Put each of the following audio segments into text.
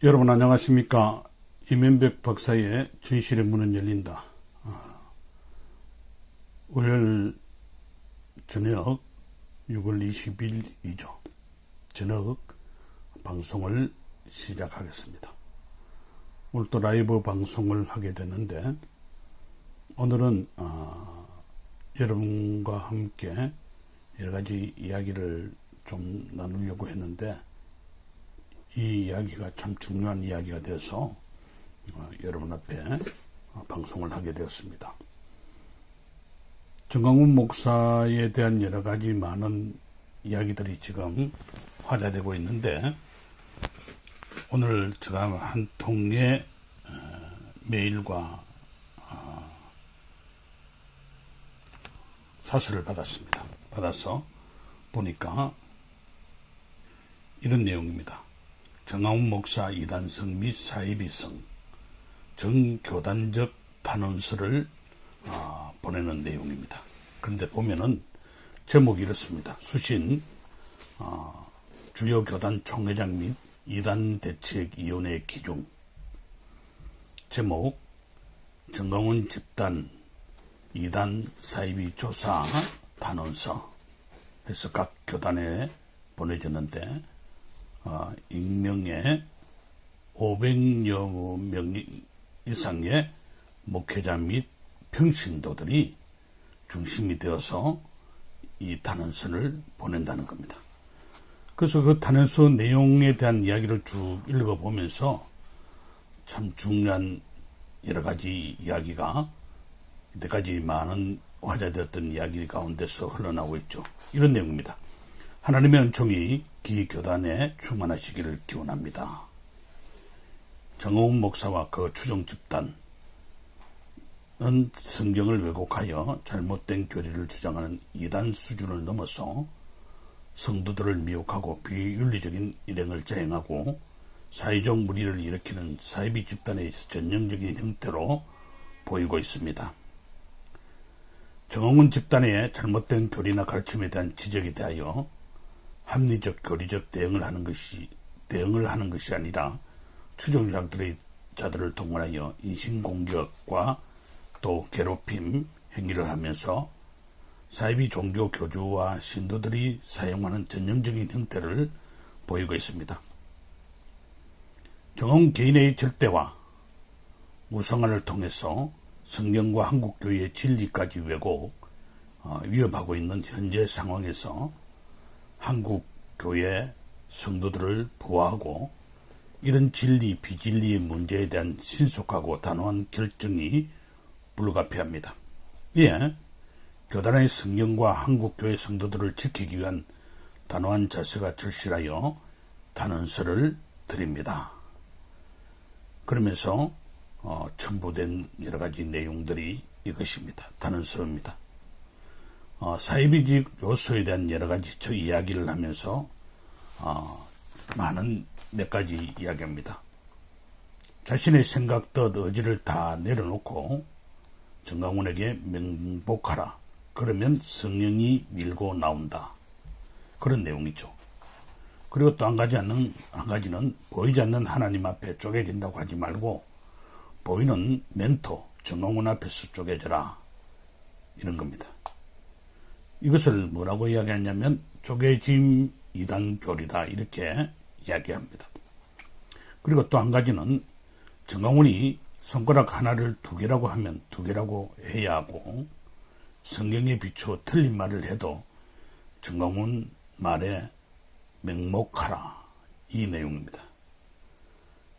여러분 안녕하십니까. 이면백 박사의 진실의 문은 열린다. 월요일 저녁 6월 20일이죠. 저녁 방송을 시작하겠습니다. 오늘 또 라이브 방송을 하게 되는데, 오늘은 여러분과 함께 여러가지 이야기를 좀 나누려고 했는데, 이 이야기가 참 중요한 이야기가 돼서 여러분 앞에 방송을 하게 되었습니다. 정강훈 목사에 대한 여러가지 많은 이야기들이 지금 화제되고 있는데, 오늘 제가 한 통의 메일과 사설을 받았습니다. 받아서 보니까 이런 내용입니다. 정강훈 목사 이단성 및 사이비성 정교단적 단언서를 보내는 내용입니다. 그런데 보면은 제목이 이렇습니다. 수신 주요 교단 총회장 및 이단 대책위원회 기준. 제목 정강훈 집단 이단 사이비 조사 단언서 해서 각 교단에 보내졌는데, 익명의 500여 명 이상의 목회자 및 평신도들이 중심이 되어서 이 단언서를 보낸다는 겁니다. 그래서 그 단언서 내용에 대한 이야기를 쭉 읽어보면서 참 중요한 여러 가지 이야기가 이때까지 많은 화제되었던 이야기 가운데서 흘러나오고 있죠. 이런 내용입니다. 하나님의 은총이 기교단에 충만하시기를 기원합니다. 정강훈 목사와 그 추종 집단은 성경을 왜곡하여 잘못된 교리를 주장하는 이단 수준을 넘어서 성도들을 미혹하고 비윤리적인 일행을 자행하고 사회적 무리를 일으키는 사이비 집단의 전형적인 형태로 보이고 있습니다. 정강훈 집단의 잘못된 교리나 가르침에 대한 지적에 대하여 합리적 교리적 대응을 하는 것이 아니라 추종자들을 동원하여 인신공격과 또 괴롭힘 행위를 하면서 사이비 종교 교주와 신도들이 사용하는 전형적인 형태를 보이고 있습니다. 정강훈 개인의 절대화, 우상화를 통해서 성경과 한국교회의 진리까지 왜곡, 위협하고 있는 현재 상황에서 한국교회 성도들을 보호하고 이런 진리, 비진리의 문제에 대한 신속하고 단호한 결정이 불가피합니다. 이에 교단의 성경과 한국교회 성도들을 지키기 위한 단호한 자세가 절실하여 단언서를 드립니다. 그러면서 첨부된 여러가지 내용들이 이것입니다. 단언서입니다. 사이비적 요소에 대한 여러가지 이야기를 하면서 많은 몇 가지 이야기합니다. 자신의 생각, 뜻, 의지를 다 내려놓고 정강훈에게 명복하라. 그러면 성령이 밀고 나온다. 그런 내용이죠. 그리고 또 한 가지는 보이지 않는 하나님 앞에 쪼개진다고 하지 말고 보이는 멘토 정강훈 앞에서 쪼개져라. 이런 겁니다. 이것을 뭐라고 이야기하냐면 쪼개짐 이단교리다 이렇게 이야기합니다. 그리고 또 한 가지는 정강훈이 손가락 하나를 두 개라고 하면 두 개라고 해야 하고, 성경에 비추어 틀린 말을 해도 정강훈 말에 맹목하라, 이 내용입니다.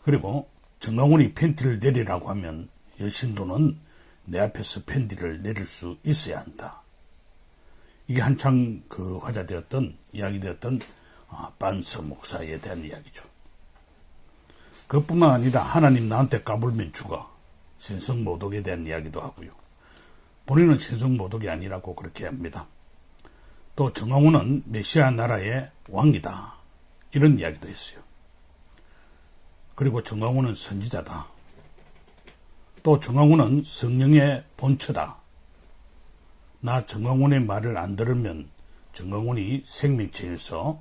그리고 정강훈이 팬티를 내리라고 하면 여신도는 내 앞에서 팬티를 내릴 수 있어야 한다. 이게 한창 이야기되었던 반서 목사에 대한 이야기죠. 그것뿐만 아니라 하나님 나한테 까불면 죽어, 신성모독에 대한 이야기도 하고요. 본인은 신성모독이 아니라고 그렇게 합니다. 또 정강훈은 메시아 나라의 왕이다, 이런 이야기도 했어요. 그리고 정강훈은 선지자다. 또 정강훈은 성령의 본처다. 나 정강훈의 말을 안 들으면 정강훈이 생명체에서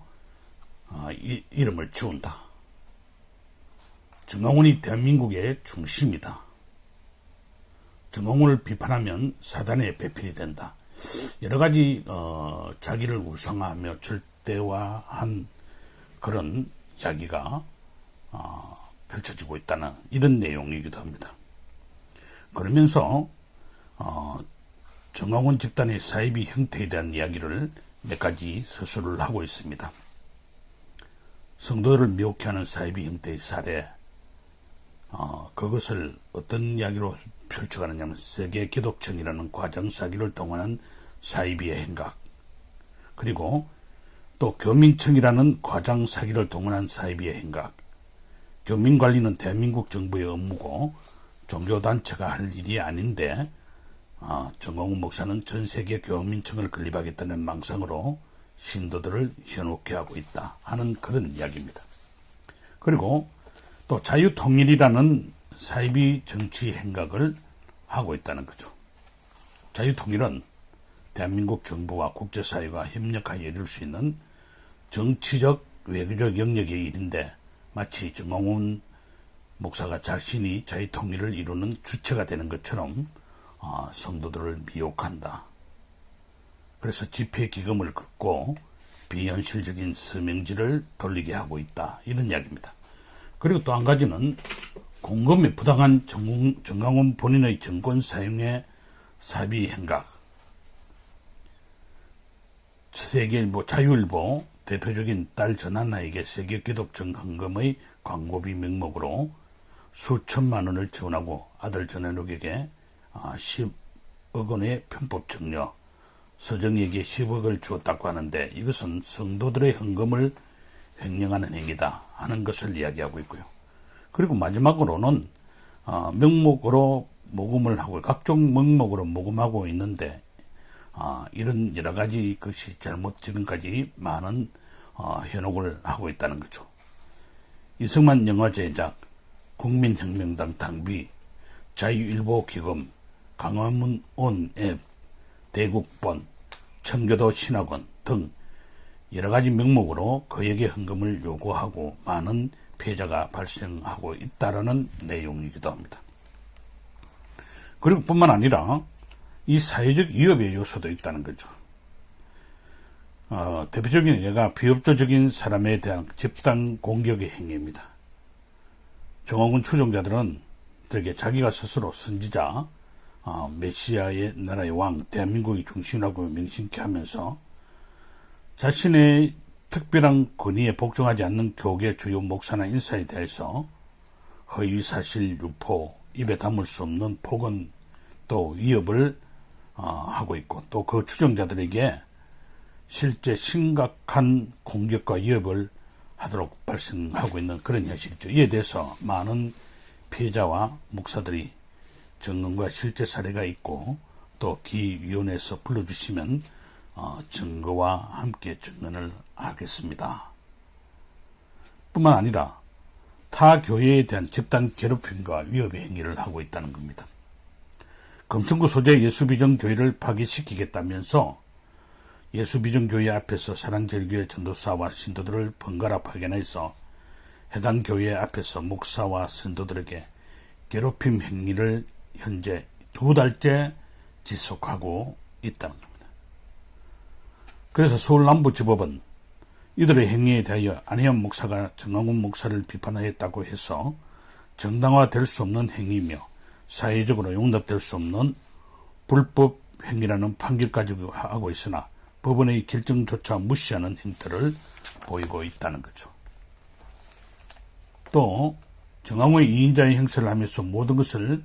이름을 지운다. 정광훈이 대한민국의 중심이다. 정광훈을 비판하면 사단의 배필이 된다. 여러 가지 자기를 우상화하며 절대화한 그런 이야기가 펼쳐지고 있다는 이런 내용이기도 합니다. 그러면서 정광훈 집단의 사이비 형태에 대한 이야기를 몇 가지 서술을 하고 있습니다. 성도들을 미혹해 하는 사이비 형태의 사례, 그것을 어떤 이야기로 펼쳐가느냐면 세계 기독청이라는 과정 사기를 동원한 사이비의 행각, 그리고 또 교민청이라는 과장 사기를 동원한 사이비의 행각. 교민관리는 대한민국 정부의 업무고 종교단체가 할 일이 아닌데 정광훈 목사는 전 세계 교민청을 건립하겠다는 망상으로 신도들을 현혹해 하고 있다 하는 그런 이야기입니다. 그리고 또 자유통일이라는 사이비 정치 행각을 하고 있다는 거죠. 자유통일은 대한민국 정부와 국제사회가 협력하여 이룰 수 있는 정치적, 외교적 영역의 일인데 마치 정광훈 목사가 자신이 자유통일을 이루는 주체가 되는 것처럼 성도들을 미혹한다. 그래서 집회기금을 걷고 비현실적인 서명지를 돌리게 하고 있다. 이런 이야기입니다. 그리고 또 한 가지는 공금에 부당한 정광훈 본인의 정권 사용의 사비 행각. 세계일보, 자유일보 대표적인 딸 전하나에게 세계기독청 헌금의 광고비 명목으로 수천만 원을 지원하고 아들 전현욱에게 10억 원의 편법 증여, 서정희에게 10억을 주었다고 하는데 이것은 성도들의 헌금을 횡령하는 행위다 하는 것을 이야기하고 있고요. 그리고 마지막으로는 명목으로 모금을 하고 각종 명목으로 모금하고 있는데 이런 여러 가지 것이 잘못 지금까지 많은 현혹을 하고 있다는 거죠. 이승만 영화 제작, 국민혁명당 당비, 자유일보 기금, 강화문 온앱, 대국본, 청교도 신학원 등 여러 가지 명목으로 그에게 헌금을 요구하고 많은 피해자가 발생하고 있다는 내용이기도 합니다. 그리고 뿐만 아니라 이 사회적 위협의 요소도 있다는 거죠. 대표적인 예가 비협조적인 사람에 대한 집단 공격의 행위입니다. 정광훈 추종자들은 되게 자기가 스스로 선지자, 메시아의 나라의 왕, 대한민국의 중심이라고 명심케 하면서 자신의 특별한 권위에 복종하지 않는 교계 주요 목사나 인사에 대해서 허위사실 유포, 입에 담을 수 없는 폭언, 또 위협을 하고 있고 또 그 추종자들에게 실제 심각한 공격과 위협을 하도록 발생하고 있는 그런 현실이죠. 이에 대해서 많은 피해자와 목사들이 증언과 실제 사례가 있고 또 기위원회에서 불러주시면 증거와 함께 증언을 하겠습니다. 뿐만 아니라 타 교회에 대한 집단 괴롭힘과 위협의 행위를 하고 있다는 겁니다. 금천구 소재 예수비전교회를 파괴시키겠다면서 예수비전교회 앞에서 사랑제일교회 전도사와 신도들을 번갈아 파견해서 해당 교회 앞에서 목사와 신도들에게 괴롭힘 행위를 현재 2달째 지속하고 있다는 겁니다. 그래서 서울남부지법은 이들의 행위에 대하여 안혜연 목사가 정광훈 목사를 비판하였다고 해서 정당화될 수 없는 행위며 사회적으로 용납될 수 없는 불법 행위라는 판결까지 하고 있으나 법원의 결정조차 무시하는 행태를 보이고 있다는 거죠. 또 정광훈의 2인자의 행세를 하면서 모든 것을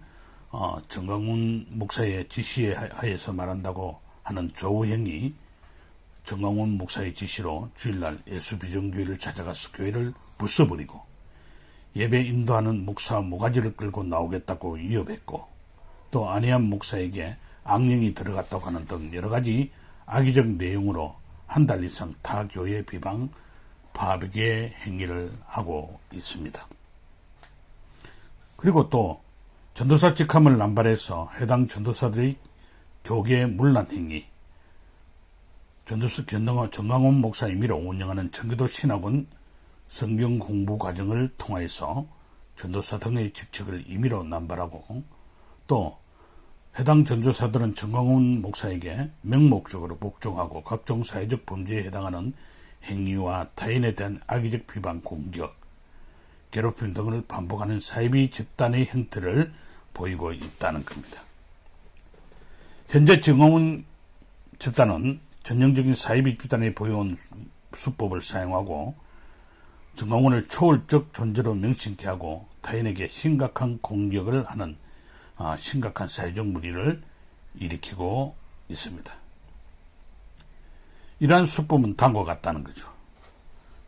정광훈 목사의 지시에 하에서 말한다고 하는 조우행이 정광훈 목사의 지시로 주일날 예수비전교회를 찾아가서 교회를 부숴버리고 예배 인도하는 목사 모가지를 끌고 나오겠다고 위협했고 또 안혜연 목사에게 악령이 들어갔다고 하는 등 여러 가지 악의적 내용으로 한 달 이상 타 교회 비방 파괴 행위를 하고 있습니다. 그리고 또 전도사 직함을 남발해서 해당 전도사들의 교계 문란 행위, 정광훈 목사 임의로 운영하는 청교도 신학원 성경 공부 과정을 통해서 전도사 등의 직책을 임의로 남발하고 또 해당 전도사들은 정광훈 목사에게 맹목적으로 복종하고 각종 사회적 범죄에 해당하는 행위와 타인에 대한 악의적 비방, 공격, 괴롭힘 등을 반복하는 사이비 집단의 형태를 보이고 있다는 겁니다. 현재 정광훈 집단은 전형적인 사이비 집단이 보여온 수법을 사용하고 정광훈을 초월적 존재로 명칭케 하고 타인에게 심각한 공격을 하는 심각한 사회적 물의를 일으키고 있습니다. 이러한 수법은 다음과 같다는 거죠.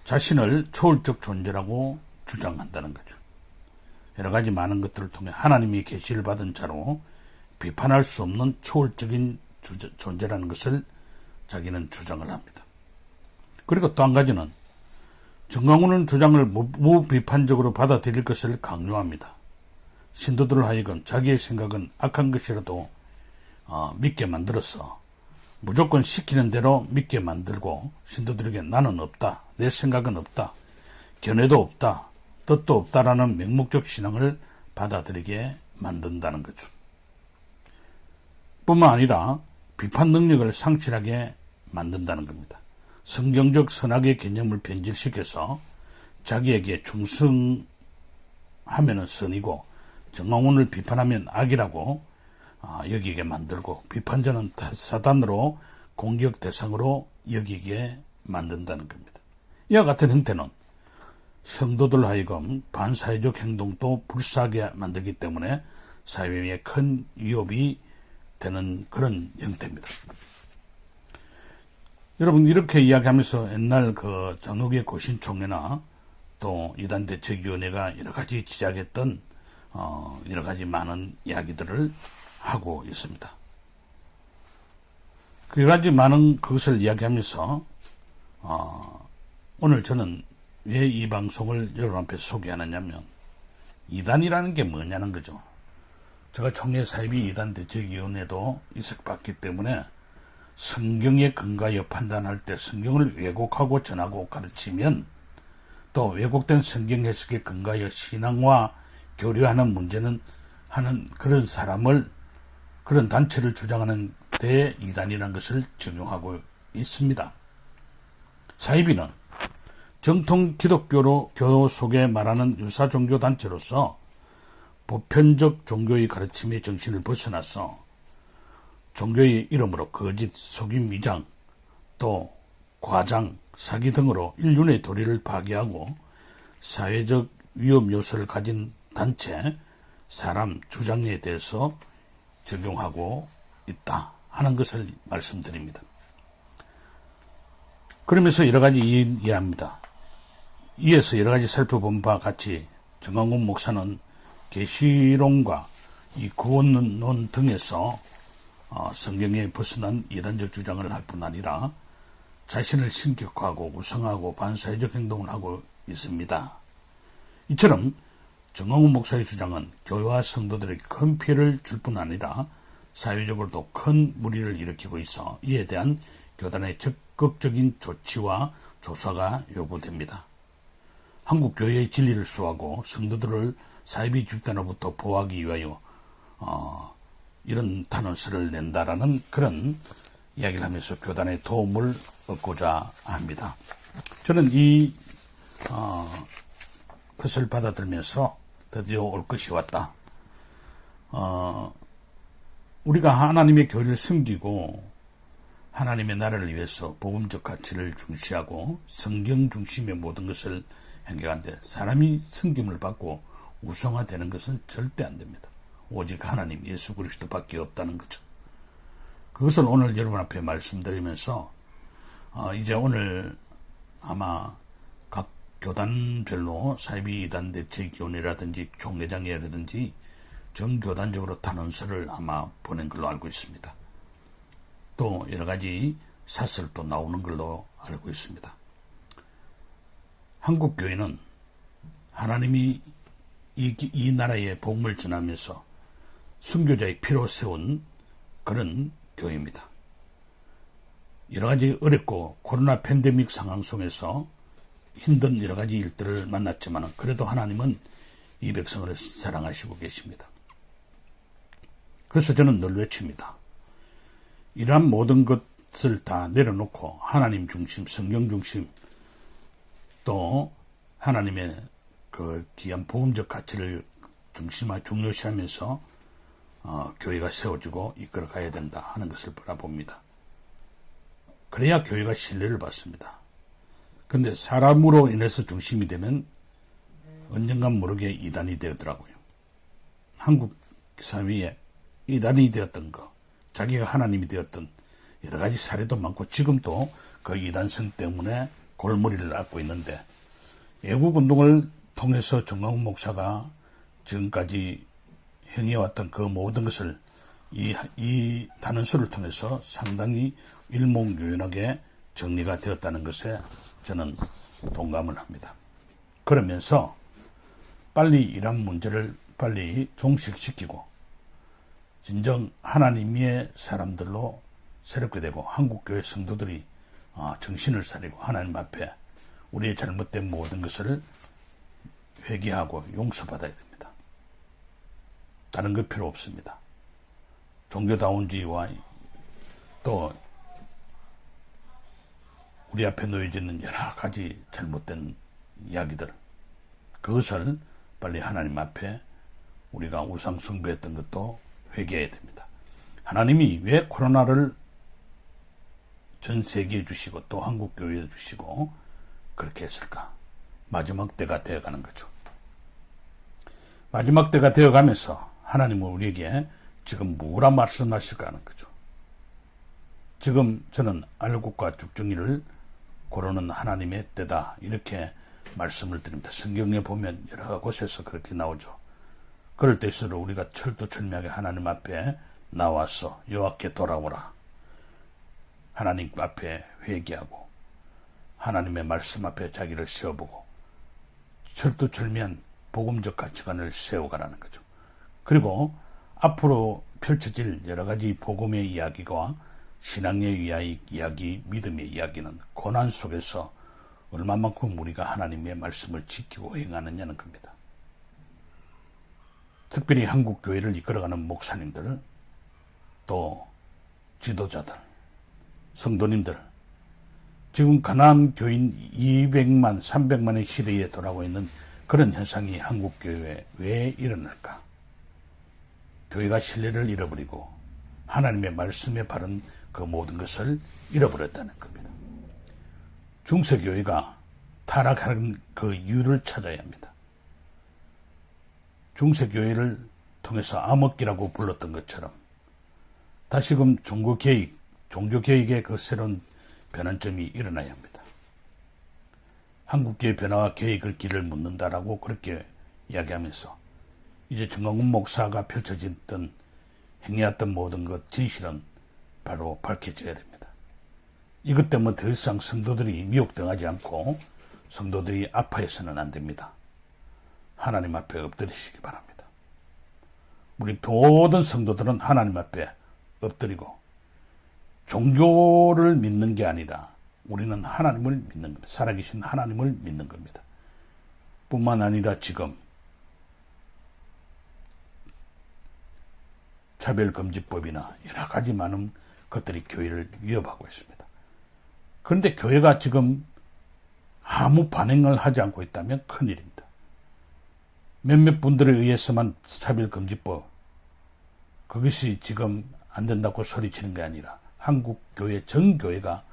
자신을 초월적 존재라고 주장한다는 거죠. 여러 가지 많은 것들을 통해 하나님이 계시를 받은 자로 비판할 수 없는 초월적인 존재라는 것을 자기는 주장을 합니다. 그리고 또 한 가지는 정광훈은 주장을 무비판적으로 받아들일 것을 강요합니다. 신도들을 하여금 자기의 생각은 악한 것이라도 믿게 만들어서 무조건 시키는 대로 믿게 만들고 신도들에게 나는 없다, 내 생각은 없다, 견해도 없다, 뜻도 없다라는 맹목적 신앙을 받아들이게 만든다는 거죠. 뿐만 아니라 비판 능력을 상실하게 만든다는 겁니다. 성경적 선악의 개념을 변질시켜서 자기에게 충성하면 선이고 정광훈을 비판하면 악이라고 여기게 만들고 비판자는 사단으로 공격 대상으로 여기게 만든다는 겁니다. 이와 같은 형태는 성도들 하여금 반사회적 행동도 불사하게 만들기 때문에 사회에 큰 위협이 되는 그런 형태입니다. 여러분, 이렇게 이야기하면서 옛날 장로교의 고신총회나 또 이단대책위원회가 여러 가지 지적했던 여러 가지 많은 이야기들을 하고 있습니다. 그 여러 가지 많은 그것을 이야기하면서 오늘 저는 왜 이 방송을 여러분 앞에 소개하느냐면 이단이라는 게 뭐냐는 거죠. 제가 총회 사이비 이단대책위원회도 이석받기 때문에 성경에 근거하여 판단할 때 성경을 왜곡하고 전하고 가르치면 또 왜곡된 성경 해석에 근거하여 신앙과 교류하는 문제는 하는 그런 사람을 그런 단체를 주장하는 대이단이라는 것을 적용하고 있습니다. 사이비는 정통 기독교 속에 말하는 유사 종교 단체로서 보편적 종교의 가르침의 정신을 벗어나서 종교의 이름으로 거짓, 속임, 위장, 또 과장, 사기 등으로 인륜의 도리를 파괴하고 사회적 위험 요소를 가진 단체, 사람, 주장에 대해서 적용하고 있다 하는 것을 말씀드립니다. 그러면서 여러 가지 이해합니다. 이에서 여러 가지 살펴본 바와 같이 정광훈 목사는 계시론과 이 구원론 등에서 성경에 벗어난 이단적 주장을 할 뿐 아니라 자신을 신격화하고 우상하고 반사회적 행동을 하고 있습니다. 이처럼 정광훈 목사의 주장은 교회와 성도들에게 큰 피해를 줄 뿐 아니라 사회적으로도 큰 무리를 일으키고 있어 이에 대한 교단의 적극적인 조치와 조사가 요구됩니다. 한국 교회의 진리를 수호하고 성도들을 사이비 집단으로부터 보호하기 위하여 이런 단원서를 낸다라는 그런 이야기를 하면서 교단의 도움을 얻고자 합니다. 저는 이 것을 받아들면서 드디어 올 것이 왔다. 우리가 하나님의 교회를 섬기고 하나님의 나라를 위해서 복음적 가치를 중시하고 성경 중심의 모든 것을 행하는데 사람이 섬김을 받고 우상화되는 것은 절대 안 됩니다. 오직 하나님 예수 그리스도밖에 없다는 거죠. 그것을 오늘 여러분 앞에 말씀드리면서 이제 오늘 아마 각 교단별로 사이비 이단 대책위원회라든지 총회장회라든지 전교단적으로 단원서를 아마 보낸 걸로 알고 있습니다. 또 여러 가지 사설도 나오는 걸로 알고 있습니다. 한국 교회는 하나님이 이 나라에 복음을 전하면서 순교자의 피로 세운 그런 교회입니다. 여러 가지 어렵고 코로나 팬데믹 상황 속에서 힘든 여러 가지 일들을 만났지만 그래도 하나님은 이 백성을 사랑하시고 계십니다. 그래서 저는 늘 외칩니다. 이러한 모든 것을 다 내려놓고 하나님 중심, 성경 중심, 또 하나님의 그 귀한 복음적 가치를 중요시하면서 교회가 세워지고 이끌어가야 된다 하는 것을 바라봅니다. 그래야 교회가 신뢰를 받습니다. 그런데 사람으로 인해서 중심이 되면 언젠간 모르게 이단이 되더라고요. 한국 사회에 이단이 되었던 거, 자기가 하나님이 되었던 여러 가지 사례도 많고 지금도 그 이단성 때문에 골머리를 앓고 있는데, 애국운동을 통해서 정광훈 목사가 지금까지 행해왔던 그 모든 것을 이 단원서를 통해서 상당히 일목요연하게 정리가 되었다는 것에 저는 동감을 합니다. 그러면서 빨리 이란 문제를 빨리 종식시키고 진정 하나님의 사람들로 새롭게 되고 한국교회 성도들이 정신을 차리고 하나님 앞에 우리의 잘못된 모든 것을 회개하고 용서받아야 됩니다. 다른 거 필요 없습니다. 종교다운주의와 또 우리 앞에 놓여지는 여러 가지 잘못된 이야기들, 그것을 빨리 하나님 앞에 우리가 우상 숭배했던 것도 회개해야 됩니다. 하나님이 왜 코로나를 전 세계에 주시고 또 한국교회에 주시고 그렇게 했을까? 마지막 때가 되어가는 거죠. 마지막 때가 되어가면서 하나님은 우리에게 지금 뭐라 말씀하실까 하는 거죠. 지금 저는 알곡과 죽정이를 고르는 하나님의 때다, 이렇게 말씀을 드립니다. 성경에 보면 여러 곳에서 그렇게 나오죠. 그럴 때일수록 우리가 철두철미하게 하나님 앞에 나와서 여호와께 돌아오라, 하나님 앞에 회개하고 하나님의 말씀 앞에 자기를 세워보고 철두철미한 복음적 가치관을 세워가라는 거죠. 그리고 앞으로 펼쳐질 여러 가지 복음의 이야기와 신앙의 이야기, 믿음의 이야기는 고난 속에서 얼마만큼 우리가 하나님의 말씀을 지키고 행하느냐는 겁니다. 특별히 한국 교회를 이끌어가는 목사님들, 또 지도자들, 성도님들, 지금 가난한 교인 200만, 300만의 시대에 돌아오고 있는 그런 현상이 한국 교회에 왜 일어날까? 교회가 신뢰를 잃어버리고 하나님의 말씀에 바른 그 모든 것을 잃어버렸다는 겁니다. 중세교회가 타락하는 그 이유를 찾아야 합니다. 중세교회를 통해서 암흑기라고 불렀던 것처럼 다시금 종교개혁의 그 새로운 변환점이 일어나야 합니다. 한국교회 변화와 개혁의 길을 묻는다라고 그렇게 이야기하면서 이제 정광훈 목사가 펼쳐졌던 행해왔던 모든 것 진실은 바로 밝혀져야 됩니다. 이것 때문에 더 이상 성도들이 미혹당하지 않고 성도들이 아파해서는 안 됩니다. 하나님 앞에 엎드리시기 바랍니다. 우리 모든 성도들은 하나님 앞에 엎드리고 종교를 믿는 게 아니라 우리는 하나님을 믿는 겁니다. 살아계신 하나님을 믿는 겁니다. 뿐만 아니라 지금 차별금지법이나 여러 가지 많은 것들이 교회를 위협하고 있습니다. 그런데 교회가 지금 아무 반응을 하지 않고 있다면 큰일입니다. 몇몇 분들에 의해서만 차별금지법, 그것이 지금 안 된다고 소리치는 게 아니라 한국 교회 전 교회가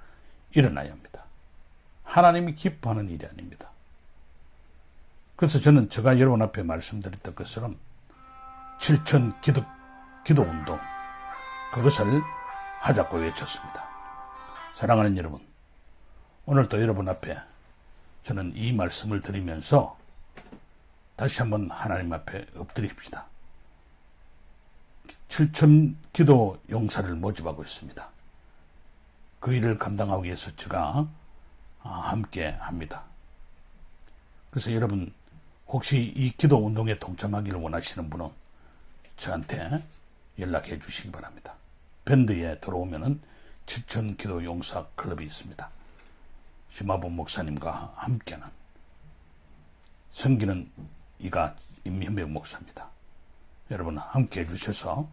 일어나야 합니다. 하나님이 기뻐하는 일이 아닙니다. 그래서 저는 제가 여러분 앞에 말씀드렸던 것처럼 7천 기도운동, 그것을 하자고 외쳤습니다. 사랑하는 여러분, 오늘도 여러분 앞에 저는 이 말씀을 드리면서 다시 한번 하나님 앞에 엎드립시다. 7천 기도 용사를 모집하고 있습니다. 그 일을 감당하기 위해서 제가 함께 합니다. 그래서 여러분, 혹시 이 기도 운동에 동참하기를 원하시는 분은 저한테 연락해 주시기 바랍니다. 밴드에 들어오면은 7천 기도 용사 클럽이 있습니다. 심화본 목사님과 함께하는, 섬기는 이가 임현백 목사입니다. 여러분 함께 해주셔서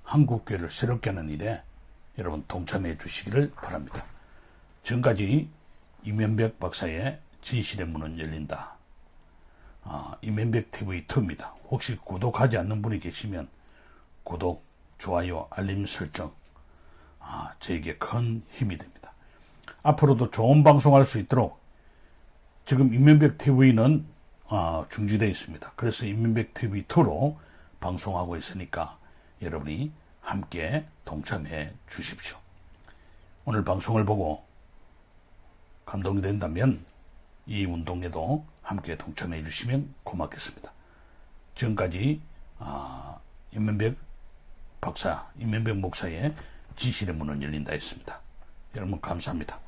한국교회를 새롭게 하는 일에 여러분 동참해 주시기를 바랍니다. 지금까지 임현백 박사의 진실의 문은 열린다. 임현백 TV2입니다. 혹시 구독하지 않는 분이 계시면 구독, 좋아요, 알림 설정 저에게 큰 힘이 됩니다. 앞으로도 좋은 방송할 수 있도록 지금 임현백 TV는 중지되어 있습니다. 그래서 임현백 TV2로 방송하고 있으니까 여러분이 함께 동참해 주십시오. 오늘 방송을 보고 감동이 된다면 이 운동에도 함께 동참해 주시면 고맙겠습니다. 지금까지 임현백 박사, 임현백 목사의 진실의 문은 열린다 했습니다. 여러분 감사합니다.